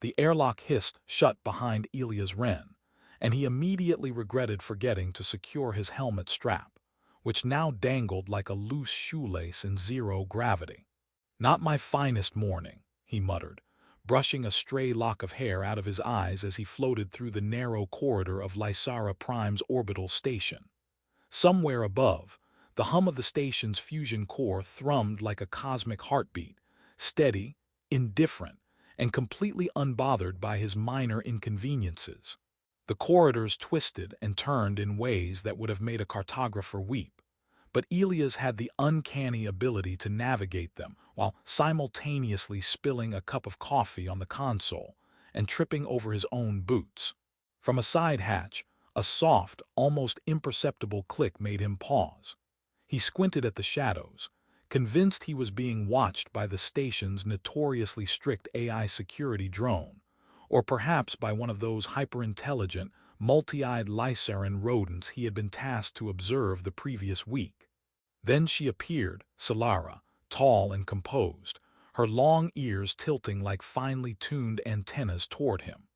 The airlock hissed shut behind Elias Wren, and he immediately regretted forgetting to secure his helmet strap, which now dangled like a loose shoelace in zero gravity. "Not my finest morning," he muttered, brushing a stray lock of hair out of his eyes as he floated through the narrow corridor of Lysara Prime's orbital station. Somewhere above, the hum of the station's fusion core thrummed like a cosmic heartbeat, steady, indifferent, and completely unbothered by his minor inconveniences. The corridors twisted and turned in ways that would have made a cartographer weep, but Elias had the uncanny ability to navigate them while simultaneously spilling a cup of coffee on the console and tripping over his own boots. From a side hatch, a soft, almost imperceptible click made him pause. He squinted at the shadows, convinced he was being watched by the station's notoriously strict AI security drone, or perhaps by one of those hyper-intelligent, multi-eyed Lysaran rodents he had been tasked to observe the previous week. Then she appeared, Solara, tall and composed, her long ears tilting like finely tuned antennas toward him.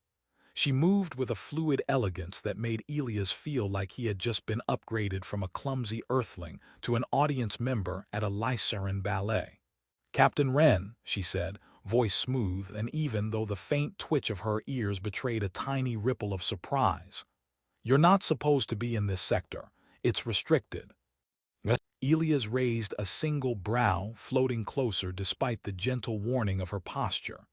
She moved with a fluid elegance that made Elias feel like he had just been upgraded from a clumsy earthling to an audience member at a Lysaran ballet. "Captain Wren," she said, voice smooth, and even though the faint twitch of her ears betrayed a tiny ripple of surprise. "You're not supposed to be in this sector. It's restricted." Elias raised a single brow, floating closer despite the gentle warning of her posture.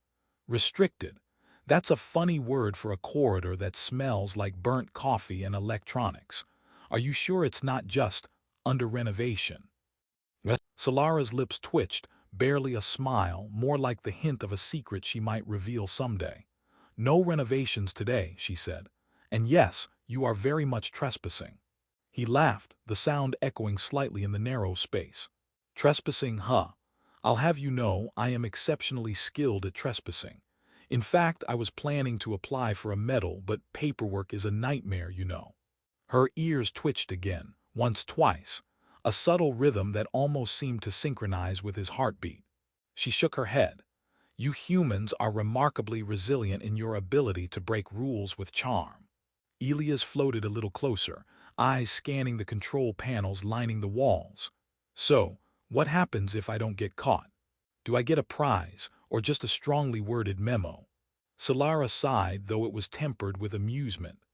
"Restricted? That's a funny word for a corridor that smells like burnt coffee and electronics. Are you sure it's not just under renovation?" Solara's lips twitched, barely a smile, more like the hint of a secret she might reveal someday. "No renovations today," she said. "And yes, you are very much trespassing." He laughed, the sound echoing slightly in the narrow space. "Trespassing, huh? I'll have you know I am exceptionally skilled at trespassing. In fact, I was planning to apply for a medal, but paperwork is a nightmare, you know." Her ears twitched again, once, twice, a subtle rhythm that almost seemed to synchronize with his heartbeat. She shook her head. "You humans are remarkably resilient in your ability to break rules with charm." Elias floated a little closer, eyes scanning the control panels lining the walls. "So, what happens if I don't get caught? Do I get a prize, or just a strongly worded memo?" Solara sighed, though it was tempered with amusement.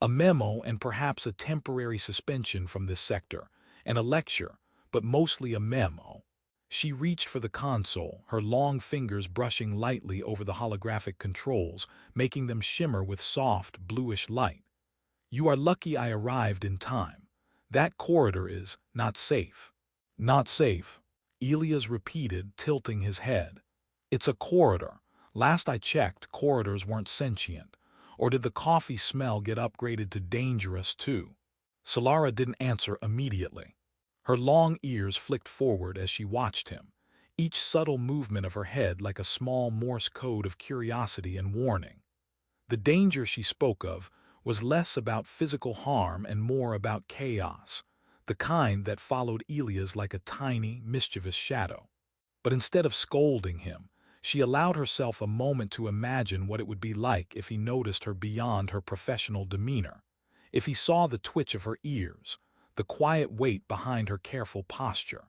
"A memo and perhaps a temporary suspension from this sector, and a lecture, but mostly a memo." She reached for the console, her long fingers brushing lightly over the holographic controls, making them shimmer with soft, bluish light. "You are lucky I arrived in time. That corridor is not safe." "Not safe," Elias repeated, tilting his head. "It's a corridor. Last I checked, corridors weren't sentient. Or did the coffee smell get upgraded to dangerous too?" Solara didn't answer immediately. Her long ears flicked forward as she watched him, each subtle movement of her head like a small Morse code of curiosity and warning. The danger she spoke of was less about physical harm and more about chaos, the kind that followed Elias like a tiny, mischievous shadow. But instead of scolding him, she allowed herself a moment to imagine what it would be like if he noticed her beyond her professional demeanor, if he saw the twitch of her ears, the quiet weight behind her careful posture.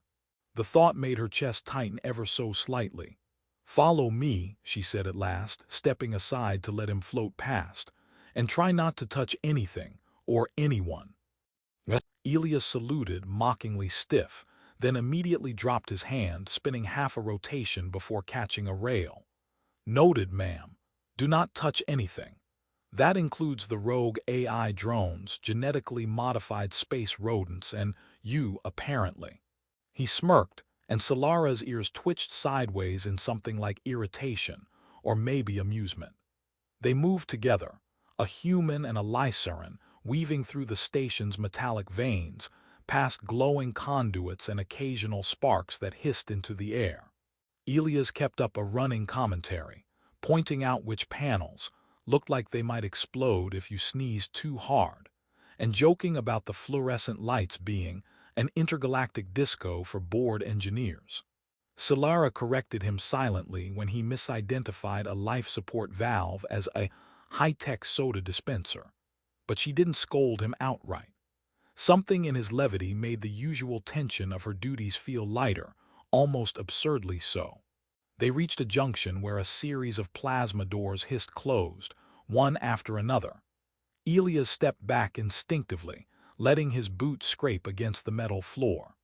The thought made her chest tighten ever so slightly. "Follow me," she said at last, stepping aside to let him float past, "and try not to touch anything or anyone." Elias saluted, mockingly stiff, then immediately dropped his hand, spinning half a rotation before catching a rail. "Noted, ma'am. Do not touch anything. That includes the rogue AI drones, genetically modified space rodents, and you, apparently." He smirked, and Solara's ears twitched sideways in something like irritation, or maybe amusement. They moved together, a human and a Lysaran, weaving through the station's metallic veins, past glowing conduits and occasional sparks that hissed into the air. Elias kept up a running commentary, pointing out which panels looked like they might explode if you sneezed too hard, and joking about the fluorescent lights being an intergalactic disco for bored engineers. Solara corrected him silently when he misidentified a life support valve as a high-tech soda dispenser, but she didn't scold him outright. Something in his levity made the usual tension of her duties feel lighter, almost absurdly so. They reached a junction where a series of plasma doors hissed closed, one after another. Elias stepped back instinctively, letting his boot scrape against the metal floor.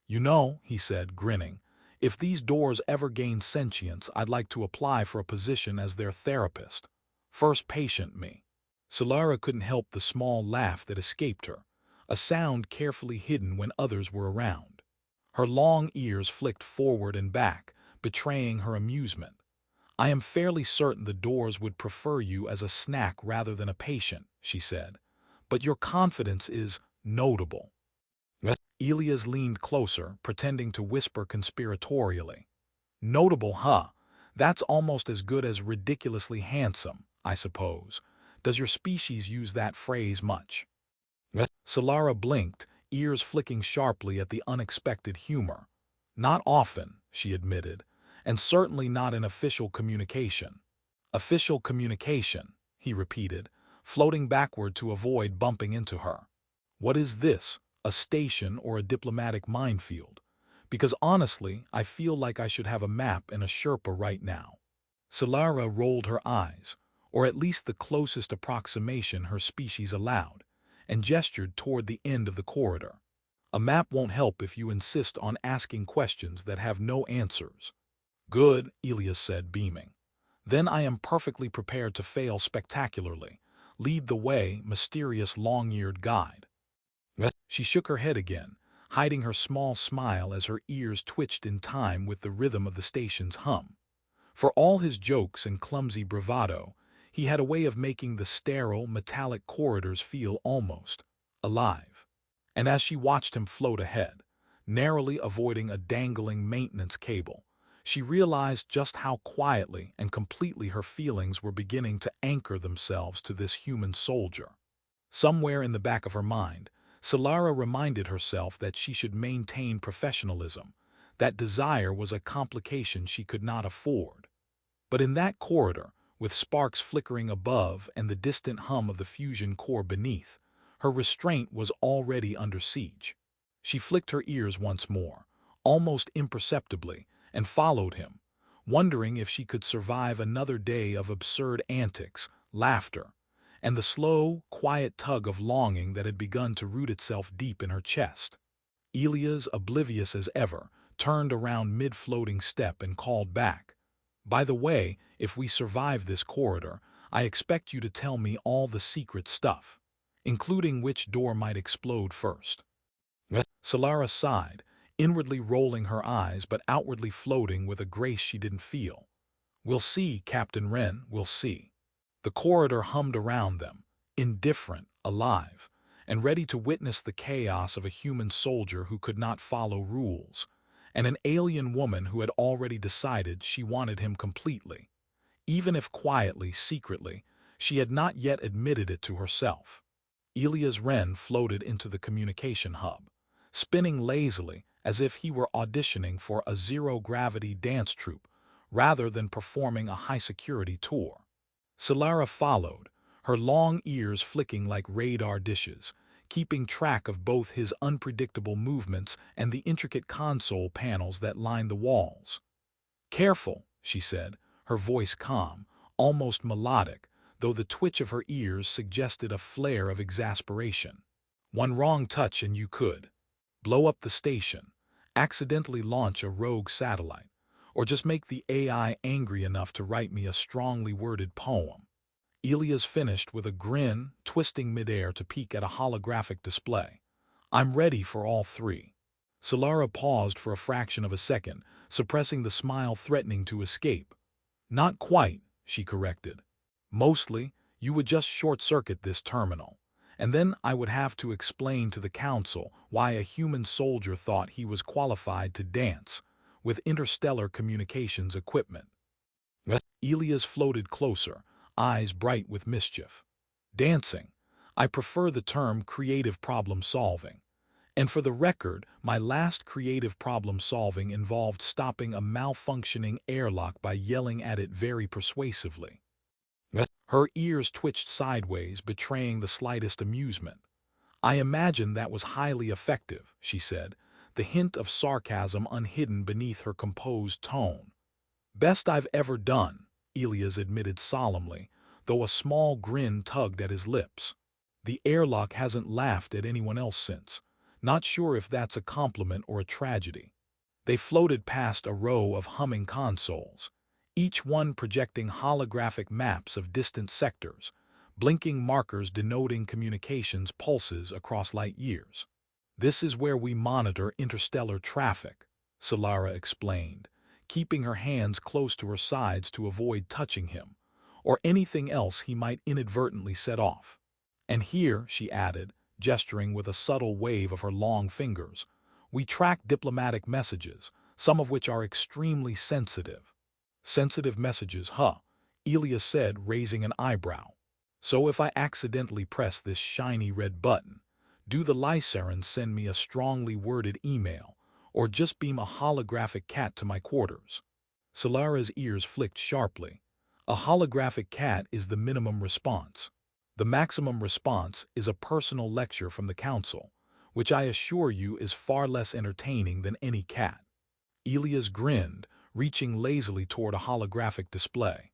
"You know," he said, grinning, "if these doors ever gain sentience, I'd like to apply for a position as their therapist. First patient me." Solara couldn't help the small laugh that escaped her, a sound carefully hidden when others were around. Her long ears flicked forward and back, betraying her amusement. "I am fairly certain the doors would prefer you as a snack rather than a patient," she said. "But your confidence is notable." Elias leaned closer, pretending to whisper conspiratorially. "Notable, huh? That's almost as good as ridiculously handsome, I suppose. Does your species use that phrase much?" Solara blinked, ears flicking sharply at the unexpected humor. "Not often," she admitted, "and certainly not in official communication." "Official communication," he repeated, floating backward to avoid bumping into her. "What is this, a station or a diplomatic minefield? Because honestly, I feel like I should have a map and a Sherpa right now." Solara rolled her eyes, or at least the closest approximation her species allowed, and gestured toward the end of the corridor. "A map won't help if you insist on asking questions that have no answers." "Good," Elias said, beaming. "Then I am perfectly prepared to fail spectacularly. Lead the way, mysterious long-eared guide." She shook her head again, hiding her small smile as her ears twitched in time with the rhythm of the station's hum. For all his jokes and clumsy bravado, he had a way of making the sterile, metallic corridors feel almost alive. And as she watched him float ahead, narrowly avoiding a dangling maintenance cable, she realized just how quietly and completely her feelings were beginning to anchor themselves to this human soldier. Somewhere in the back of her mind, Solara reminded herself that she should maintain professionalism, that desire was a complication she could not afford. But in that corridor, with sparks flickering above and the distant hum of the fusion core beneath, her restraint was already under siege. She flicked her ears once more, almost imperceptibly, and followed him, wondering if she could survive another day of absurd antics, laughter, and the slow, quiet tug of longing that had begun to root itself deep in her chest. Elias, oblivious as ever, turned around mid-floating step and called back. "By the way, if we survive this corridor, I expect you to tell me all the secret stuff, including which door might explode first." Solara sighed, inwardly rolling her eyes but outwardly floating with a grace she didn't feel. "We'll see, Captain Wren, we'll see." The corridor hummed around them, indifferent, alive, and ready to witness the chaos of a human soldier who could not follow rules, and an alien woman who had already decided she wanted him completely. Even if quietly, secretly, she had not yet admitted it to herself. Elias Wren floated into the communication hub, spinning lazily as if he were auditioning for a zero-gravity dance troupe rather than performing a high-security tour. Solara followed, her long ears flicking like radar dishes, keeping track of both his unpredictable movements and the intricate console panels that lined the walls. "Careful," she said, her voice calm, almost melodic, though the twitch of her ears suggested a flare of exasperation. "One wrong touch and you could blow up the station, accidentally launch a rogue satellite, or just make the AI angry enough to write me a strongly worded poem." Elias finished with a grin, twisting midair to peek at a holographic display. "I'm ready for all three." Solara paused for a fraction of a second, suppressing the smile threatening to escape. "Not quite," she corrected. "Mostly, you would just short-circuit this terminal, and then I would have to explain to the council why a human soldier thought he was qualified to dance with interstellar communications equipment." Elias floated closer, eyes bright with mischief. "Dancing. I prefer the term creative problem-solving. And for the record, my last creative problem-solving involved stopping a malfunctioning airlock by yelling at it very persuasively. Her ears twitched sideways, betraying the slightest amusement. I imagine that was highly effective, she said, the hint of sarcasm unhidden beneath her composed tone. Best I've ever done, Elias admitted solemnly, though a small grin tugged at his lips. The airlock hasn't laughed at anyone else since. Not sure if that's a compliment or a tragedy. They floated past a row of humming consoles, each one projecting holographic maps of distant sectors, blinking markers denoting communications pulses across light years. This is where we monitor interstellar traffic, Solara explained, keeping her hands close to her sides to avoid touching him, or anything else he might inadvertently set off. And here, she added, gesturing with a subtle wave of her long fingers, we track diplomatic messages, some of which are extremely sensitive. Sensitive messages, huh? Elias said, raising an eyebrow. So if I accidentally press this shiny red button, do the Lycerans send me a strongly worded email, or just beam a holographic cat to my quarters? Solara's ears flicked sharply. A holographic cat is the minimum response. The maximum response is a personal lecture from the council, which I assure you is far less entertaining than any cat. Elias grinned, reaching lazily toward a holographic display.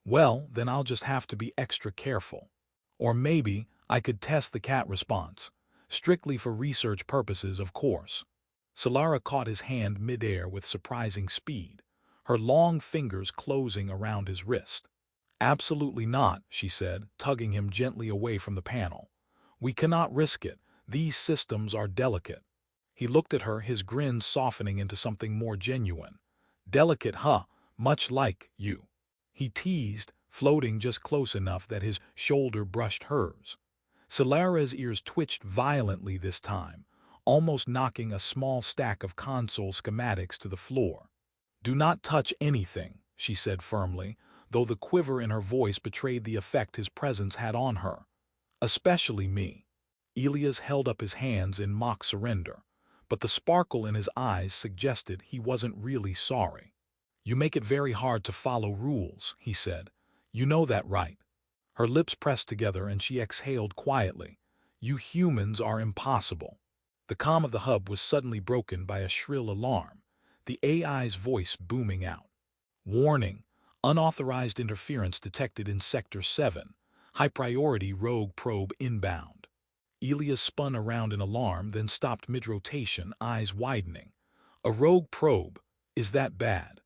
Well, then I'll just have to be extra careful. Or maybe I could test the cat response. Strictly for research purposes, of course. Solara caught his hand midair with surprising speed, her long fingers closing around his wrist. Absolutely not, she said, tugging him gently away from the panel. We cannot risk it. These systems are delicate. He looked at her, his grin softening into something more genuine. Delicate, huh? Much like you. He teased, floating just close enough that his shoulder brushed hers. Solara's ears twitched violently this time, almost knocking a small stack of console schematics to the floor. Do not touch anything, she said firmly, though the quiver in her voice betrayed the effect his presence had on her. Especially me. Elias held up his hands in mock surrender, but the sparkle in his eyes suggested he wasn't really sorry. You make it very hard to follow rules, he said. You know that, right? Her lips pressed together and she exhaled quietly. You humans are impossible. The calm of the hub was suddenly broken by a shrill alarm, the AI's voice booming out. Warning, unauthorized interference detected in Sector 7, high-priority rogue probe inbound. Elias spun around in alarm, then stopped mid-rotation, eyes widening. A rogue probe? Is that bad?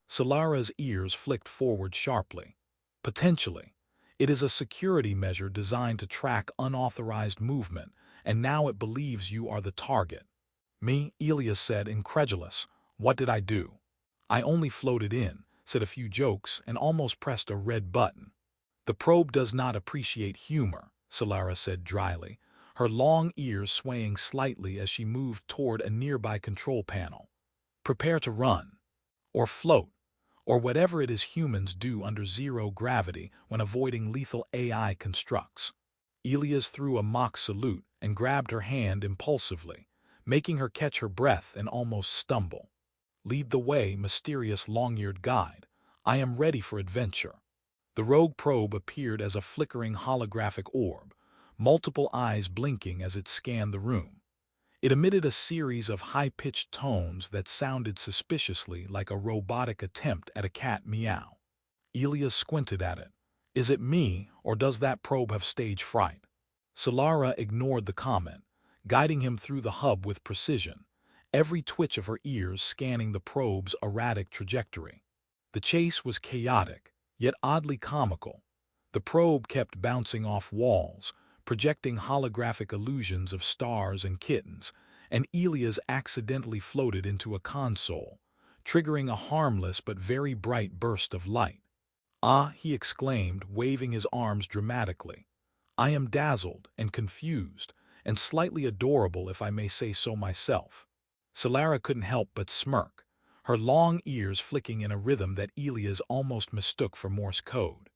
Solara's ears flicked forward sharply. Potentially. It is a security measure designed to track unauthorized movement, and now it believes you are the target. Me, Elias said, incredulous. What did I do? I only floated in, said a few jokes, and almost pressed a red button. The probe does not appreciate humor, Solara said dryly, her long ears swaying slightly as she moved toward a nearby control panel. Prepare to run. Or float. Or whatever it is humans do under zero gravity when avoiding lethal AI constructs. Elias threw a mock salute and grabbed her hand impulsively, making her catch her breath and almost stumble. Lead the way, mysterious long-eared guide. I am ready for adventure. The rogue probe appeared as a flickering holographic orb, multiple eyes blinking as it scanned the room. It emitted a series of high-pitched tones that sounded suspiciously like a robotic attempt at a cat meow. Elias squinted at it. Is it me, or does that probe have stage fright? Solara ignored the comment, guiding him through the hub with precision, every twitch of her ears scanning the probe's erratic trajectory. The chase was chaotic, yet oddly comical. The probe kept bouncing off walls, projecting holographic illusions of stars and kittens, and Elias accidentally floated into a console, triggering a harmless but very bright burst of light. Ah, he exclaimed, waving his arms dramatically. I am dazzled and confused, and slightly adorable if I may say so myself. Solara couldn't help but smirk, her long ears flicking in a rhythm that Elias almost mistook for Morse code.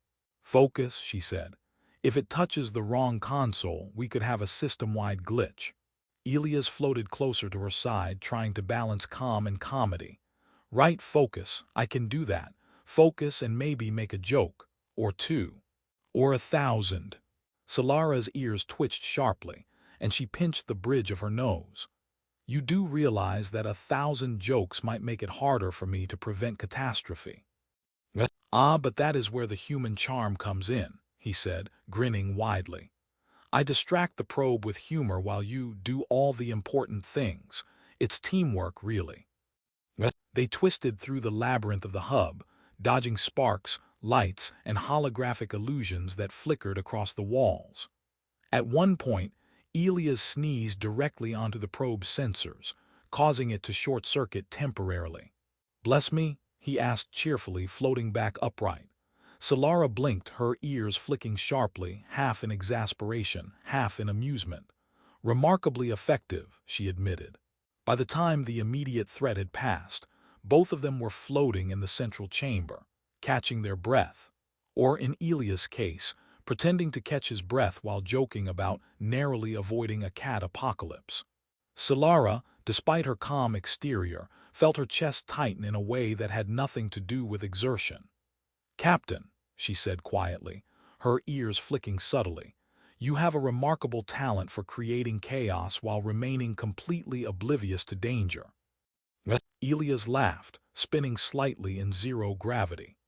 Focus, she said. If it touches the wrong console, we could have a system-wide glitch. Elias floated closer to her side, trying to balance calm and comedy. Right, focus, I can do that. Focus and maybe make a joke. Or two. Or 1,000. Solara's ears twitched sharply, and she pinched the bridge of her nose. You do realize that 1,000 jokes might make it harder for me to prevent catastrophe. Ah, but that is where the human charm comes in, he said, grinning widely. I distract the probe with humor while you do all the important things. It's teamwork, really. They twisted through the labyrinth of the hub, dodging sparks, lights, and holographic illusions that flickered across the walls. At one point, Elias sneezed directly onto the probe's sensors, causing it to short-circuit temporarily. Bless me? He asked cheerfully, floating back upright. Solara blinked, her ears flicking sharply, half in exasperation, half in amusement. Remarkably effective, she admitted. By the time the immediate threat had passed, both of them were floating in the central chamber, catching their breath, or in Elias' case, pretending to catch his breath while joking about narrowly avoiding a cat apocalypse. Solara, despite her calm exterior, felt her chest tighten in a way that had nothing to do with exertion. "Captain," she said quietly, her ears flicking subtly, "you have a remarkable talent for creating chaos while remaining completely oblivious to danger." Elias laughed, spinning slightly in zero gravity.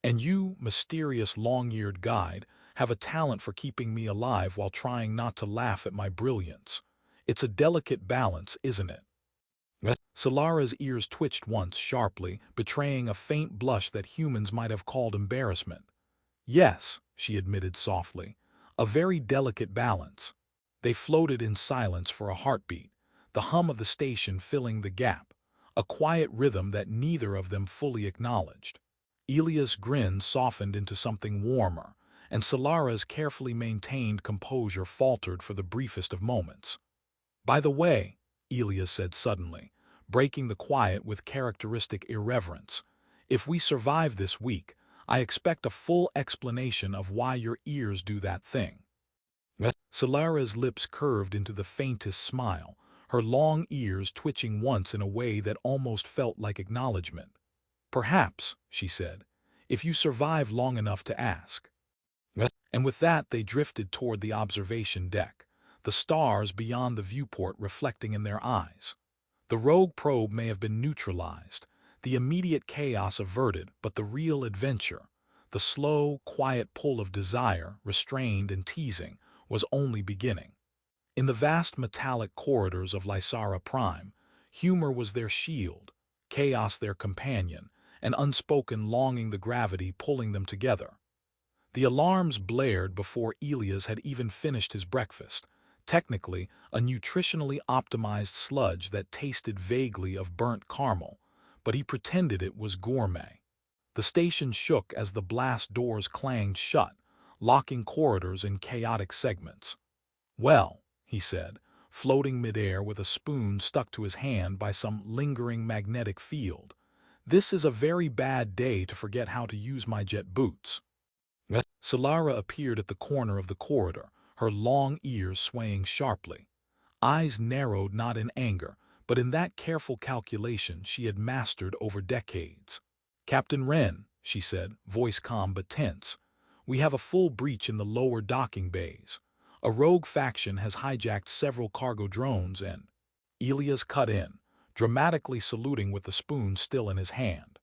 "And you, mysterious long-eared guide, have a talent for keeping me alive while trying not to laugh at my brilliance. It's a delicate balance, isn't it?" Solara's ears twitched once sharply, betraying a faint blush that humans might have called embarrassment. "Yes," she admitted softly, "a very delicate balance." They floated in silence for a heartbeat, the hum of the station filling the gap, a quiet rhythm that neither of them fully acknowledged. Elias' grin softened into something warmer, and Solara's carefully maintained composure faltered for the briefest of moments. "By the way," Elias said suddenly, breaking the quiet with characteristic irreverence, "if we survive this week, I expect a full explanation of why your ears do that thing." Solara's lips curved into the faintest smile, her long ears twitching once in a way that almost felt like acknowledgement. "Perhaps," she said, "if you survive long enough to ask." And with that they drifted toward the observation deck, the stars beyond the viewport reflecting in their eyes. The rogue probe may have been neutralized, the immediate chaos averted, but the real adventure, the slow, quiet pull of desire, restrained and teasing, was only beginning. In the vast metallic corridors of Lysara Prime, humor was their shield, chaos their companion, and unspoken longing the gravity pulling them together. The alarms blared before Elias had even finished his breakfast, technically a nutritionally optimized sludge that tasted vaguely of burnt caramel, but he pretended it was gourmet. The station shook as the blast doors clanged shut, locking corridors in chaotic segments. "Well," he said, floating midair with a spoon stuck to his hand by some lingering magnetic field, "this is a very bad day to forget how to use my jet boots." Solara appeared at the corner of the corridor, her long ears swaying sharply. Eyes narrowed not in anger, but in that careful calculation she had mastered over decades. "Captain Wren," she said, voice calm but tense, "we have a full breach in the lower docking bays. A rogue faction has hijacked several cargo drones and—" Elias cut in, dramatically saluting with the spoon still in his hand.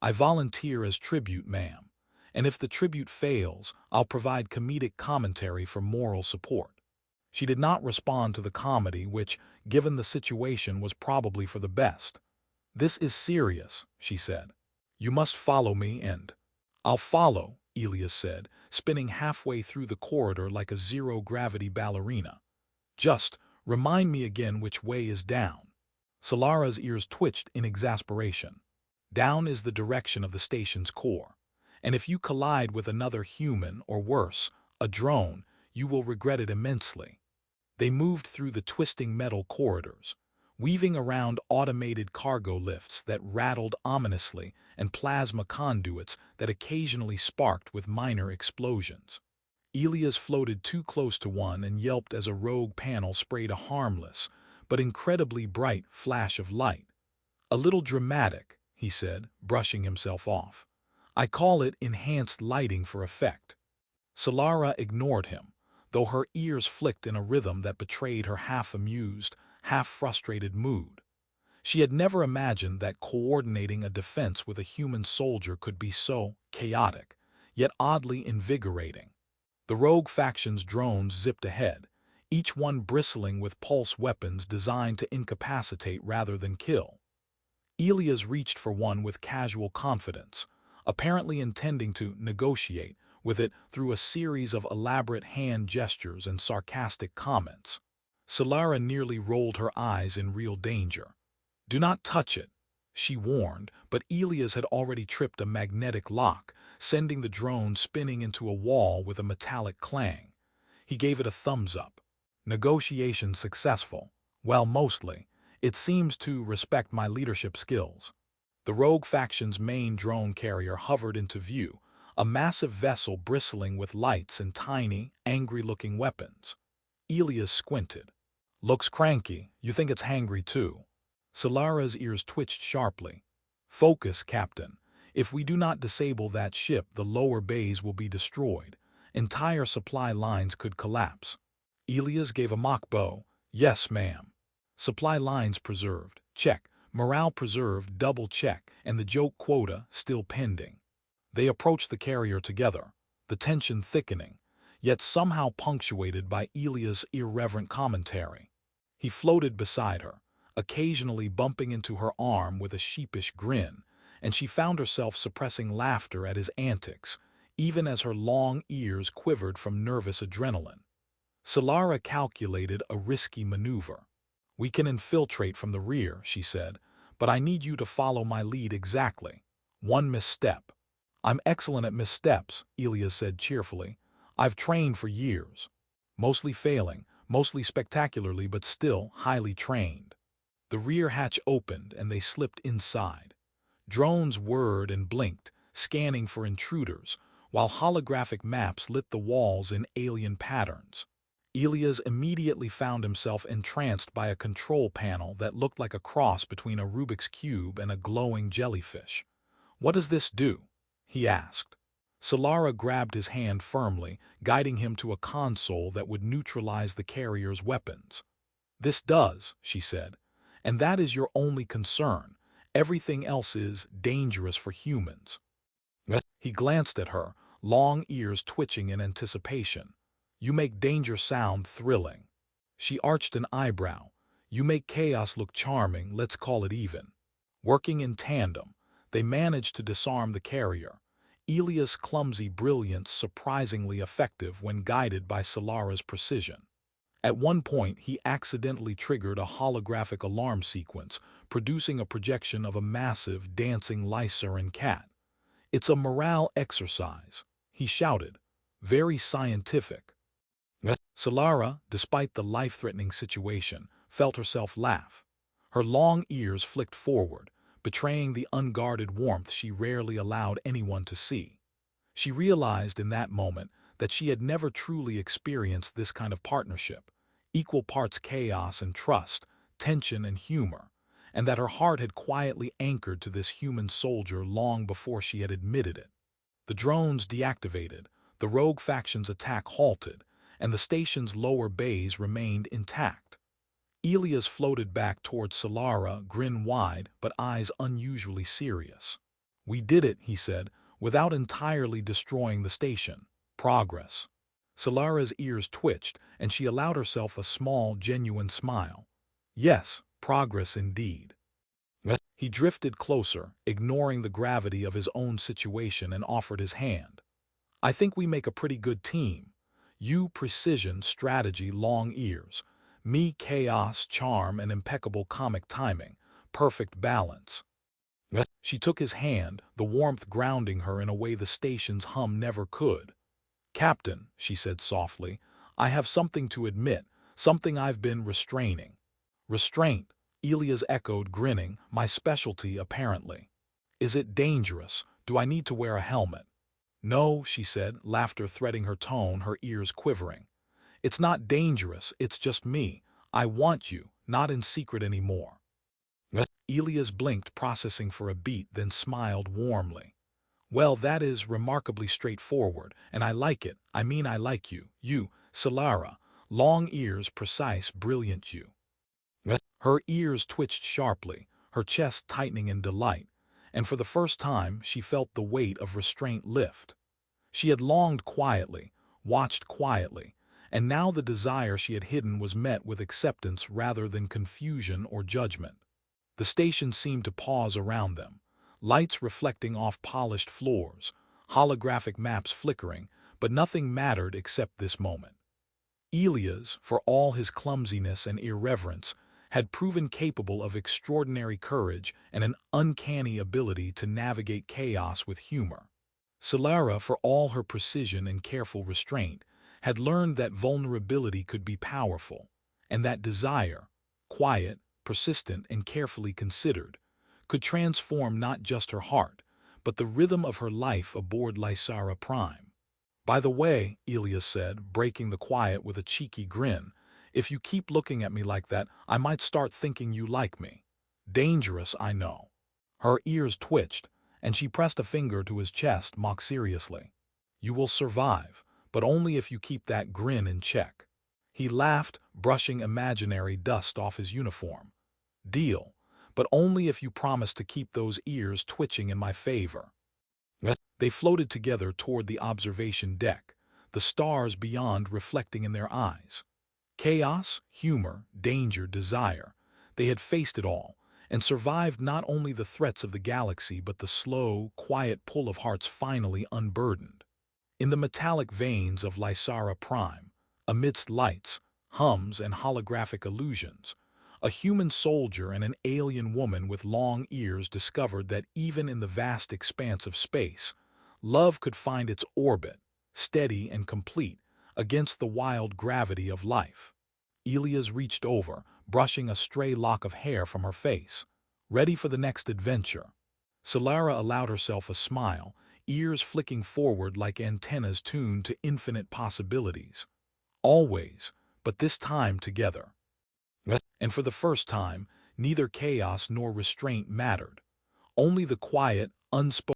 "I volunteer as tribute, ma'am. And if the tribute fails, I'll provide comedic commentary for moral support." She did not respond to the comedy, which, given the situation, was probably for the best. "This is serious," she said. "You must follow me and—" "I'll follow," Elias said, spinning halfway through the corridor like a zero-gravity ballerina. "Just remind me again which way is down." Solara's ears twitched in exasperation. "Down is the direction of the station's core. And if you collide with another human, or worse, a drone, you will regret it immensely." They moved through the twisting metal corridors, weaving around automated cargo lifts that rattled ominously and plasma conduits that occasionally sparked with minor explosions. Elias floated too close to one and yelped as a rogue panel sprayed a harmless, but incredibly bright flash of light. "A little dramatic," he said, brushing himself off. "I call it enhanced lighting for effect." Solara ignored him, though her ears flicked in a rhythm that betrayed her half-amused, half-frustrated mood. She had never imagined that coordinating a defense with a human soldier could be so chaotic, yet oddly invigorating. The rogue faction's drones zipped ahead, each one bristling with pulse weapons designed to incapacitate rather than kill. Elias reached for one with casual confidence, apparently intending to negotiate with it through a series of elaborate hand gestures and sarcastic comments. Solara nearly rolled her eyes in real danger. "Do not touch it," she warned, but Elias had already tripped a magnetic lock, sending the drone spinning into a wall with a metallic clang. He gave it a thumbs up. "Negotiation successful. Well, mostly. It seems to respect my leadership skills." The rogue faction's main drone carrier hovered into view, a massive vessel bristling with lights and tiny, angry-looking weapons. Elias squinted. "Looks cranky. You think it's hangry too?" Solara's ears twitched sharply. "Focus, Captain. If we do not disable that ship, the lower bays will be destroyed. Entire supply lines could collapse." Elias gave a mock bow. "Yes, ma'am." Supply lines preserved. Check. Morale preserved. Double check. And the joke quota still pending. They approached the carrier together, the tension thickening, yet somehow punctuated by Elias' irreverent commentary. He floated beside her, occasionally bumping into her arm with a sheepish grin, and she found herself suppressing laughter at his antics, even as her long ears quivered from nervous adrenaline. Solara calculated a risky maneuver. "We can infiltrate from the rear," she said, "but I need you to follow my lead exactly. One misstep." "I'm excellent at missteps," Elias said cheerfully. "I've trained for years. Mostly failing, mostly spectacularly, but still highly trained." The rear hatch opened and they slipped inside. Drones whirred and blinked, scanning for intruders, while holographic maps lit the walls in alien patterns. Elias immediately found himself entranced by a control panel that looked like a cross between a Rubik's Cube and a glowing jellyfish. "What does this do?" he asked. Solara grabbed his hand firmly, guiding him to a console that would neutralize the carrier's weapons. "This does," she said, "and that is your only concern. Everything else is dangerous for humans." He glanced at her, long ears twitching in anticipation. "You make danger sound thrilling." She arched an eyebrow. "You make chaos look charming, let's call it even." Working in tandem, they managed to disarm the carrier, Elias' clumsy brilliance surprisingly effective when guided by Solara's precision. At one point, he accidentally triggered a holographic alarm sequence, producing a projection of a massive, dancing Lysaran cat. "It's a morale exercise," he shouted. "Very scientific." Solara, despite the life-threatening situation, felt herself laugh. Her long ears flicked forward, betraying the unguarded warmth she rarely allowed anyone to see. She realized in that moment that she had never truly experienced this kind of partnership, equal parts chaos and trust, tension and humor, and that her heart had quietly anchored to this human soldier long before she had admitted it. The drones deactivated, the rogue faction's attack halted, and the station's lower bays remained intact. Elias floated back towards Solara, grin wide but eyes unusually serious. "We did it," he said, "without entirely destroying the station. Progress." Solara's ears twitched, and she allowed herself a small, genuine smile. "Yes, progress indeed." He drifted closer, ignoring the gravity of his own situation, and offered his hand. "I think we make a pretty good team. You precision, strategy, long ears. Me chaos, charm, and impeccable comic timing. Perfect balance." She took his hand, the warmth grounding her in a way the station's hum never could. "Captain," she said softly, "I have something to admit, something I've been restraining." "Restraint," Elias echoed, grinning, "my specialty, apparently." "Is it dangerous? Do I need to wear a helmet?" "No," she said, laughter threading her tone, her ears quivering. "It's not dangerous, it's just me. I want you, not in secret anymore. Elias blinked, processing for a beat, then smiled warmly. Well, that is remarkably straightforward, and I like it. I mean, I like you. You, Solara. Long ears, precise, brilliant you. Her ears twitched sharply, her chest tightening in delight, and for the first time she felt the weight of restraint lift. She had longed quietly, watched quietly, and now the desire she had hidden was met with acceptance rather than confusion or judgment. The station seemed to pause around them, lights reflecting off polished floors, holographic maps flickering, but nothing mattered except this moment. Elias, for all his clumsiness and irreverence, had proven capable of extraordinary courage and an uncanny ability to navigate chaos with humor. Solara, for all her precision and careful restraint, had learned that vulnerability could be powerful, and that desire, quiet, persistent, and carefully considered, could transform not just her heart, but the rhythm of her life aboard Lysara Prime. By the way, Elias said, breaking the quiet with a cheeky grin, if you keep looking at me like that, I might start thinking you like me. Dangerous, I know. Her ears twitched, and she pressed a finger to his chest mock seriously. You will survive, but only if you keep that grin in check. He laughed, brushing imaginary dust off his uniform. Deal, but only if you promise to keep those ears twitching in my favor. They floated together toward the observation deck, the stars beyond reflecting in their eyes. Chaos, humor, danger, desire. They had faced it all, and survived not only the threats of the galaxy but the slow, quiet pull of hearts finally unburdened. In the metallic veins of Lysara Prime, amidst lights, hums, and holographic illusions, a human soldier and an alien woman with long ears discovered that even in the vast expanse of space, love could find its orbit, steady and complete, against the wild gravity of life. Elias reached over, brushing a stray lock of hair from her face, ready for the next adventure. Solara allowed herself a smile, ears flicking forward like antennas tuned to infinite possibilities. Always, but this time together. And for the first time, neither chaos nor restraint mattered. Only the quiet, unspoken